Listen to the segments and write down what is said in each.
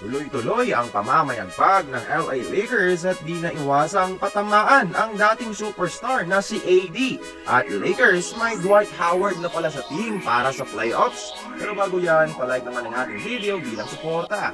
Tuloy-tuloy ang pamamayagpag ng LA Lakers at di naiwasang patamaan ang dating superstar na si AD. At Lakers may Dwight Howard na pala sa team para sa playoffs. Pero bago yan, palike naman ang ating video bilang suporta.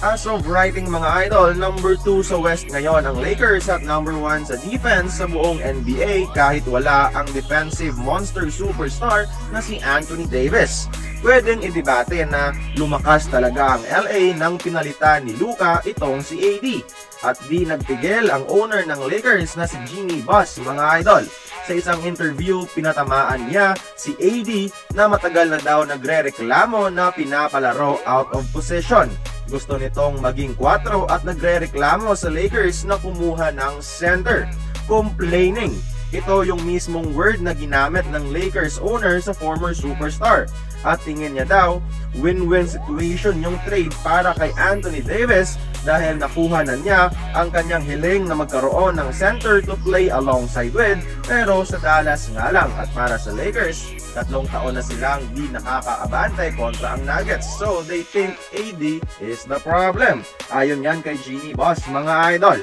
As of writing mga idol, number 2 sa West ngayon ang Lakers at number 1 sa defense sa buong NBA kahit wala ang defensive monster superstar na si Anthony Davis. Pwedeng idebate na lumakas talaga ang LA nang pinalitan ni Luka itong si AD. At di nagpigil ang owner ng Lakers na si Jeanie Buss mga idol. Sa isang interview, pinatamaan niya si AD na matagal na daw nagre-reklamo na pinapalaro out of position. Gusto nitong maging 4 at nagre-reklamo sa Lakers na kumuha ng center. Complaining. Ito yung mismong word na ginamit ng Lakers owner sa former superstar. At tingin niya daw, win-win situation yung trade para kay Anthony Davis dahil nakuha na niya ang kanyang hiling na magkaroon ng center to play alongside with, pero sa Dallas nga lang. At para sa Lakers, 3 taon na silang di nakakaabante kontra ang Nuggets. So they think AD is the problem. Ayon yan kay Jeanie Buss mga idol.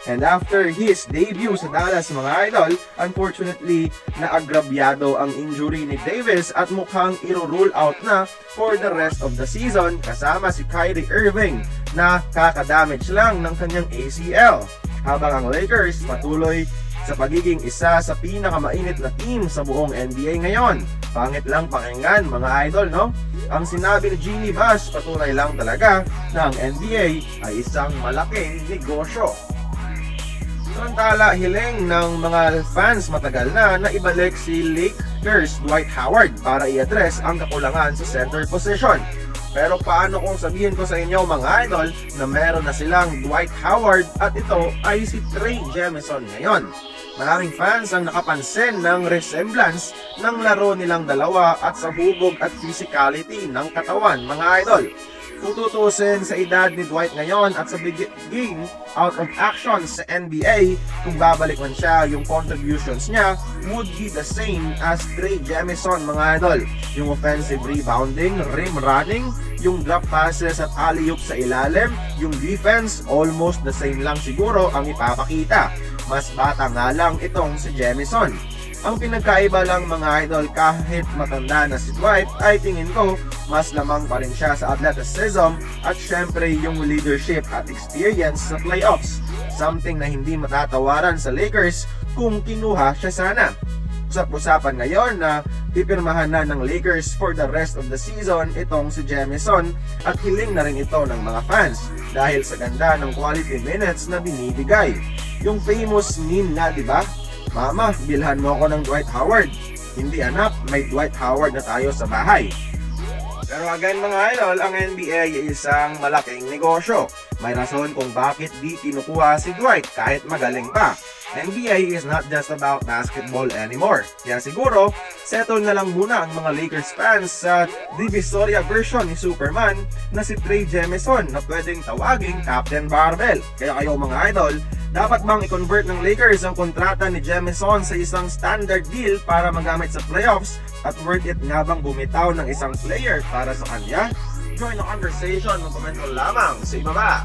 And after his debut sa Dallas mga idol, unfortunately, naagrabyado ang injury ni Davis at mukhang iro-rule out na for the rest of the season kasama si Kyrie Irving na kakadamage lang ng kanyang ACL. Habang ang Lakers patuloy sa pagiging isa sa pinakamainit na team sa buong NBA ngayon. Pangit lang pakinggan mga idol, no? Ang sinabi ni Jeanie Buss, patuloy lang talaga na ang NBA ay isang malaking negosyo. Samantala, hiling ng mga fans matagal na ibalik si Lakers Dwight Howard para i-address ang kakulangan sa center position. Pero paano kung sabihin ko sa inyo mga idol na meron na silang Dwight Howard at ito ay si Trey Jemison ngayon? Maraming fans ang nakapansin ng resemblance ng laro nilang dalawa at sa hubog at physicality ng katawan mga idol. Kung tutusin sa edad ni Dwight ngayon at sa being out of action sa NBA, kung babalik man siya, yung contributions niya would be the same as Trey Jemison mga idol. Yung offensive rebounding, rim running, yung drop passes at alley-oop sa ilalim, yung defense, almost the same lang siguro ang ipapakita. Mas bata nga lang itong si Jemison. Ang pinagkaiba lang mga idol, kahit matanda na si Dwight ay tingin ko mas lamang pa rin siya sa athleticism at syempre yung leadership at experience sa playoffs. Something na hindi matatawaran sa Lakers kung kinuha siya sana. Usap-usapan ngayon na pipirmahan na ng Lakers for the rest of the season itong si Jemison at hiling na rin ito ng mga fans dahil sa ganda ng quality minutes na binibigay. Yung famous meme na, di ba? Mama, bilhan mo ako ng Dwight Howard. Hindi anak, may Dwight Howard na tayo sa bahay. Pero again mga idol, ang NBA ay isang malaking negosyo. May rason kung bakit di kinukuha si Dwight kahit magaling pa. NBA is not just about basketball anymore. Kaya siguro, settle na lang muna ang mga Lakers fans sa Divisoria version ni Superman na si Trey Jemison na pwedeng tawaging Captain Barbell. Kaya kayo mga idol, dapat bang i-convert ng Lakers ang kontrata ni Jemison sa isang standard deal para magamit sa playoffs at worth it nga bang bumitaw ng isang player para sa kanya? Join the conversation, mag-comment lamang sa ibaba.